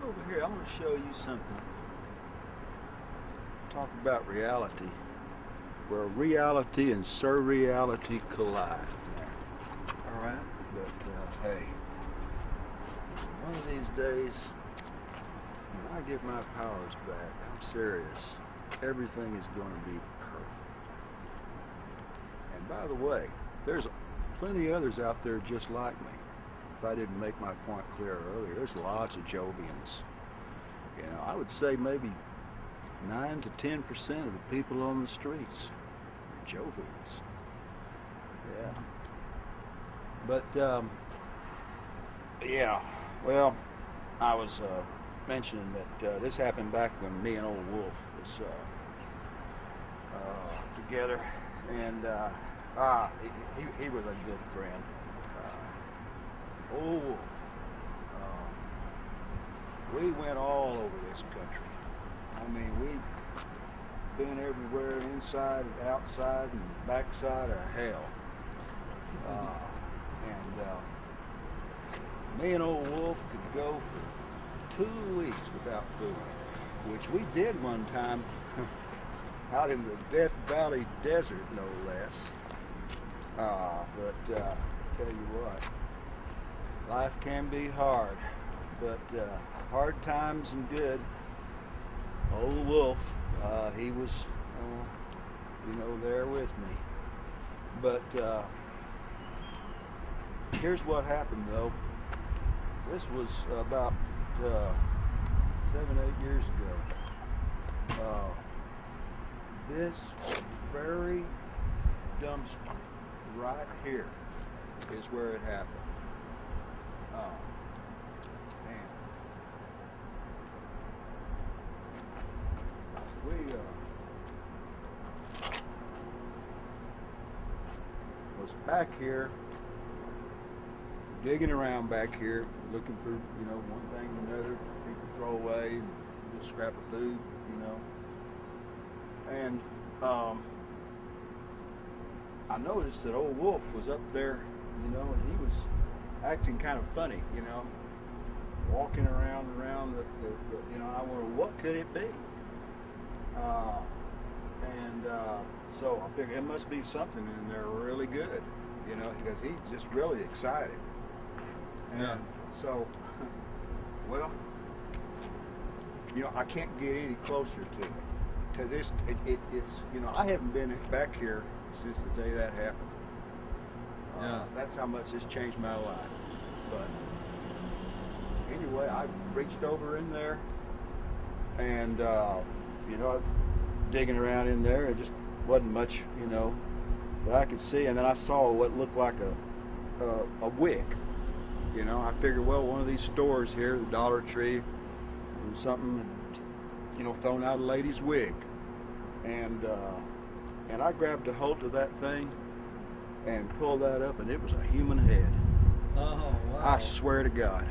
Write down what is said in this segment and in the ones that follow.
over here. I want to show you something. Talk about reality, where reality and surreality collide. All right. But hey, one of these days, when I get my powers back, I'm serious. Everything is going to be perfect. And by the way, there's plenty others out there just like me. If I didn't make my point clear earlier, there's lots of Jovians. You know, I would say maybe 9 to 10% of the people on the streets are Jovians. Yeah. But, yeah, well, I was mentioning that this happened back when me and old Wolf was together, and he was a good friend. Old Wolf. We went all over this country. I mean, we've been everywhere, inside and outside and backside of hell. Me and old Wolf could go for 2 weeks without food, which we did one time out in the Death Valley Desert, no less. But tell you what, life can be hard, but hard times and good. Old Wolf, he was, there with me. But here's what happened, though. This was about 7, 8 years ago. This very dumpster right here is where it happened. We was back here, digging around back here, looking for, one thing or another, people throw away, a little scrap of food, And I noticed that old Wolf was up there, and he was acting kind of funny, walking around the I wondered, what could it be? So I figured it must be something in there really good, because he's just really excited. And so, well, I can't get any closer to it. To this, it's, I haven't been back here since the day that happened. That's how much it's changed my life. But anyway, I reached over in there and, digging around in there. It just wasn't much, that I could see. And then I saw what looked like a wig. I figured, well, one of these stores here, the Dollar Tree, or something, thrown out a lady's wig. And I grabbed a hold of that thing and pulled that up, and it was a human head. Oh, wow. I swear to God.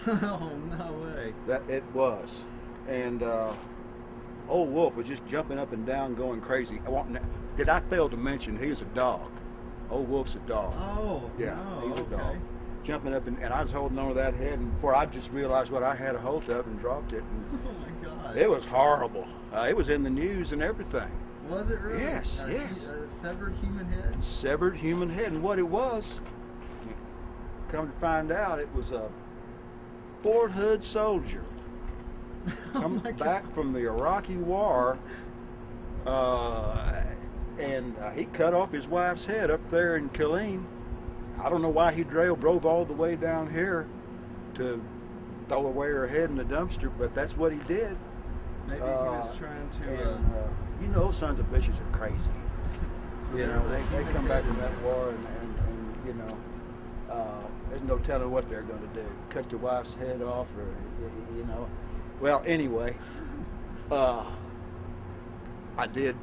Oh, no way. That it was. And old Wolf was just jumping up and down, going crazy. Did I fail to mention he was a dog? Old Wolf's a dog. Oh, yeah, no, he's a okay. dog. Jumping up, and I was holding on to that head, and before I just realized what I had a hold of and dropped it. And oh, my God. it was horrible. It was in the news and everything. Was it really? Yes, yes. A severed human head? Severed human head. And what it was, come to find out, it was a Fort Hood soldier come back from the Iraqi war, and he cut off his wife's head up there in Killeen. I don't know why he drove all the way down here to throw away her head in the dumpster, but that's what he did. Maybe he was trying to... sons of bitches are crazy. So they come back from that war and there's no telling what they're going to do. Cut their wife's head off or, Well, anyway, I did,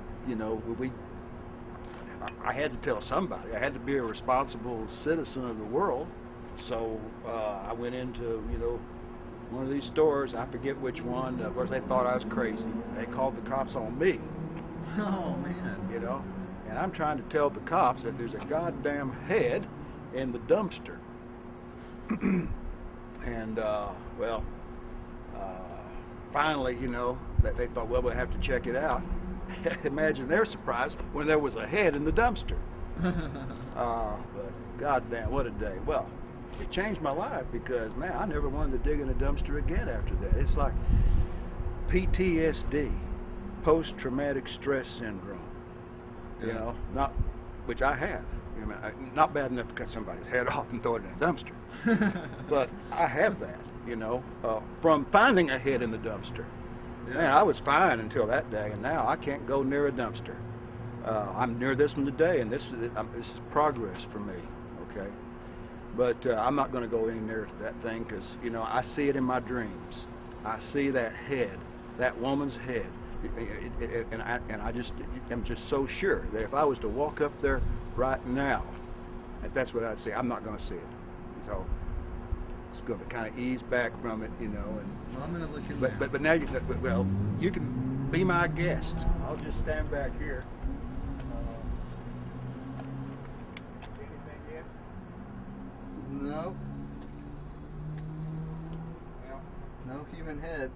I had to tell somebody. I had to be a responsible citizen of the world. So I went into, one of these stores. I forget which one. Of course, they thought I was crazy. They called the cops on me. Oh, man. And I'm trying to tell the cops that there's a goddamn head in the dumpster. And, well, Finally, you know, that they thought, well, we'll have to check it out. Imagine their surprise when there was a head in the dumpster. But goddamn, what a day. Well, it changed my life because, man, I never wanted to dig in a dumpster again after that. It's like PTSD, post-traumatic stress syndrome. Yeah. You know, not which I have. You know, not bad enough to cut somebody's head off and throw it in a dumpster, but I have that. You know, from finding a head in the dumpster. Yeah. Man, I was fine until that day, and now I can't go near a dumpster. I'm near this one today, and this is progress for me. Okay, but I'm not going to go any near that thing because, you know, I see it in my dreams. I see that head, that woman's head, and I just am just so sure that if I was to walk up there right now, that's what I'd see. I'm not going to see it. So it's going to kind of ease back from it, you know. And Well, I'm gonna look in but there. but now you can be my guest. I'll just stand back here. See anything yet? No, Well, no human head.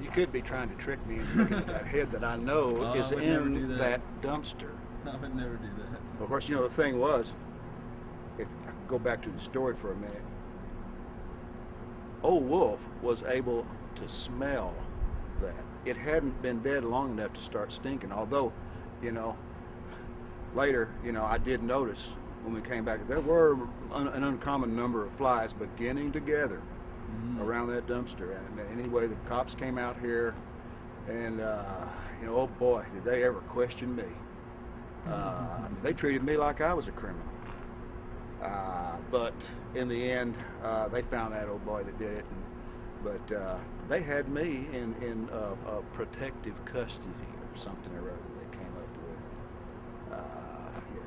you could be trying to trick me into looking at that head that I know Oh, is I would never do in that. that dumpster. I would never do that. Of course, you know, the thing was, if I could go back to the story for a minute, old Wolf was able to smell that. It hadn't been dead long enough to start stinking, although, you know, later, you know, I did notice when we came back, there were an uncommon number of flies beginning to gather around that dumpster. And anyway, the cops came out here, and, you know, oh boy, did they ever question me. I mean, they treated me like I was a criminal. But in the end, they found that old boy that did it. But they had me in protective custody or something or other they came up with. You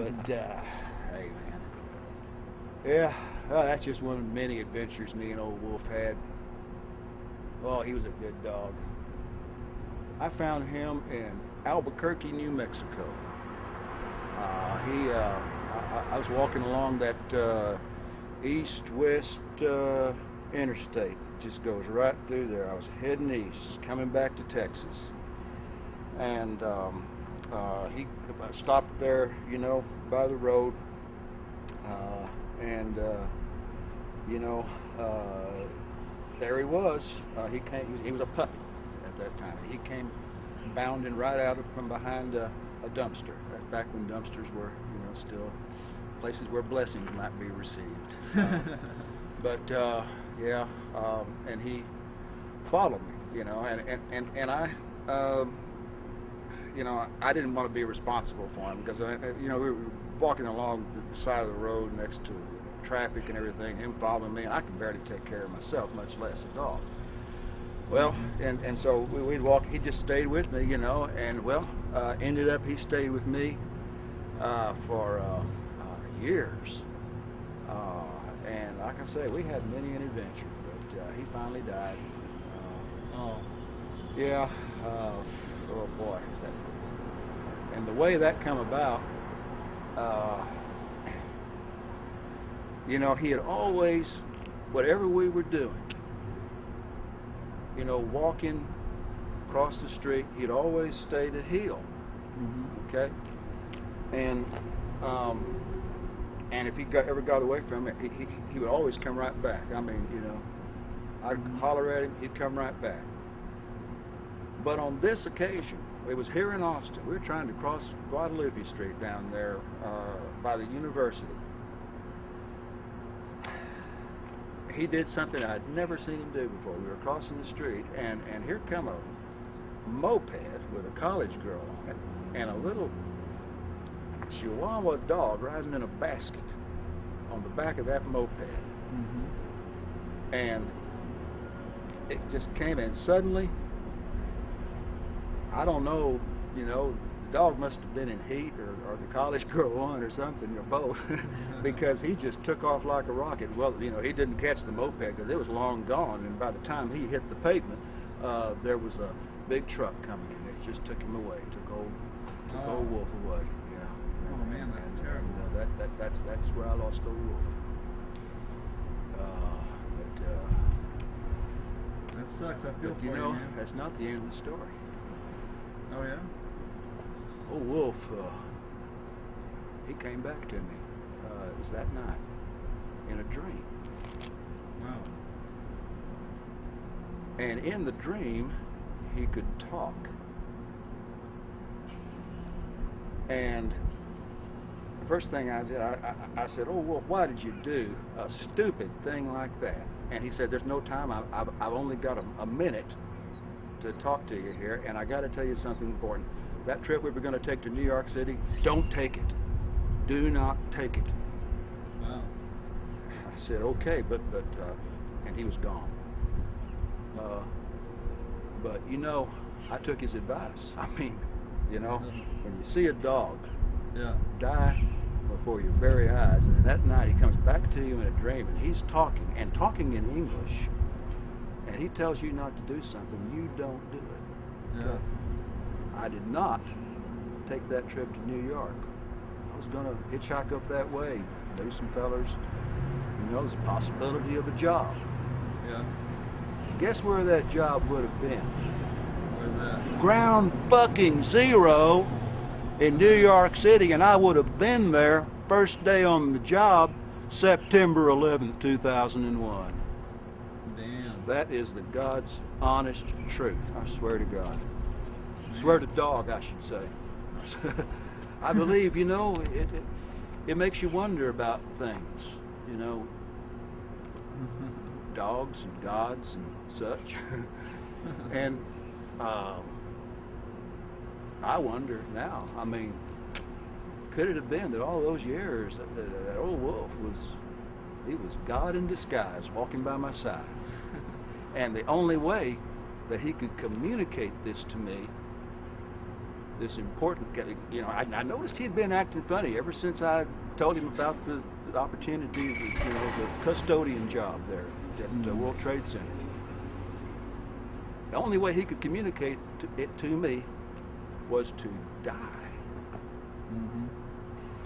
know. But hey, man. Yeah, well, that's just one of the many adventures me and old Wolf had. Oh, he was a good dog. I found him in Albuquerque, New Mexico. I was walking along that east-west interstate that just goes right through there. I was heading east, coming back to Texas, and he stopped there, you know, by the road, and you know, there he was. He came. He was a puppy at that time. He came bounding right out from behind a dumpster. That's back when dumpsters were, you know, still places where blessings might be received. But yeah, and he followed me, you know, and I, you know, I didn't want to be responsible for him because, you know, we were walking along the side of the road next to traffic and everything, him following me, and I can barely take care of myself, much less a dog. Well, and so we'd walk, he just stayed with me, you know, and well, ended up he stayed with me for years. And like I say, we had many an adventure, but he finally died. Oh. Yeah, oh boy. And the way that come about, you know, he had always, whatever we were doing, you know, walking across the street, he'd always stay to heel. Okay? And if he ever got away from it, he would always come right back. I mean, you know, I'd holler at him, he'd come right back. But on this occasion, it was here in Austin. We were trying to cross Guadalupe Street down there by the university. He did something I'd never seen him do before. We were crossing the street, and here come a moped with a college girl on it, and a little Chihuahua dog riding in a basket on the back of that moped. And it just came in suddenly. I don't know, you know, the dog must have been in heat, or the college girl won, or something, or both, because he just took off like a rocket. Well, you know, he didn't catch the moped because it was long gone, and by the time he hit the pavement, there was a big truck coming, and it just took him away, took old Wolf away. Yeah. Oh, man, that's terrible. You know, that's where I lost old Wolf. But That sucks. I feel but for you you, know, man. that's not the end of the story. Oh yeah. Old Wolf, he came back to me. It was that night in a dream. Wow. And in the dream, he could talk. And the first thing I did, I said, "Oh, Wolf, why did you do a stupid thing like that?" And he said, "There's no time. I've only got a minute to talk to you here, and I got to tell you something important. That trip we were going to take to New York City, don't take it. Do not take it." Wow. I said, "Okay, but," and he was gone. But you know, I took his advice. I mean, you know, when you see a dog Yeah. die before your very eyes, and then that night he comes back to you in a dream, and he's talking in English, and he tells you not to do something, you don't do it. Yeah. I did not take that trip to New York. I was going to hitchhike up that way, know some fellers. You know, there's a possibility of a job. Yeah. Guess where that job would have been? Where's that? Ground fucking zero in New York City, and I would have been there first day on the job, September 11th, 2001. Damn. That is the God's honest truth. I swear to God. Swear to dog, I should say. I believe, you know, it makes you wonder about things, you know, dogs and gods and such. And I wonder now, I mean, could it have been that all those years that old Wolf he was God in disguise walking by my side? And the only way that he could communicate this to me, this important, you know, I noticed he'd been acting funny ever since I told him about the opportunity, you know, the custodian job there at World Trade Center. The only way he could communicate it to me was to die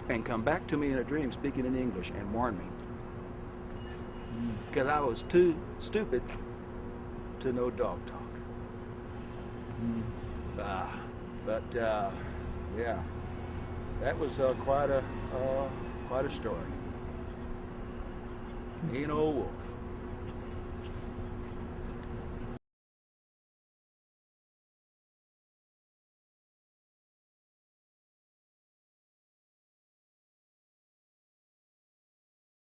and come back to me in a dream speaking in English and warn me. Because I was too stupid to know dog talk. Yeah, that was quite a story. He and old Wolf.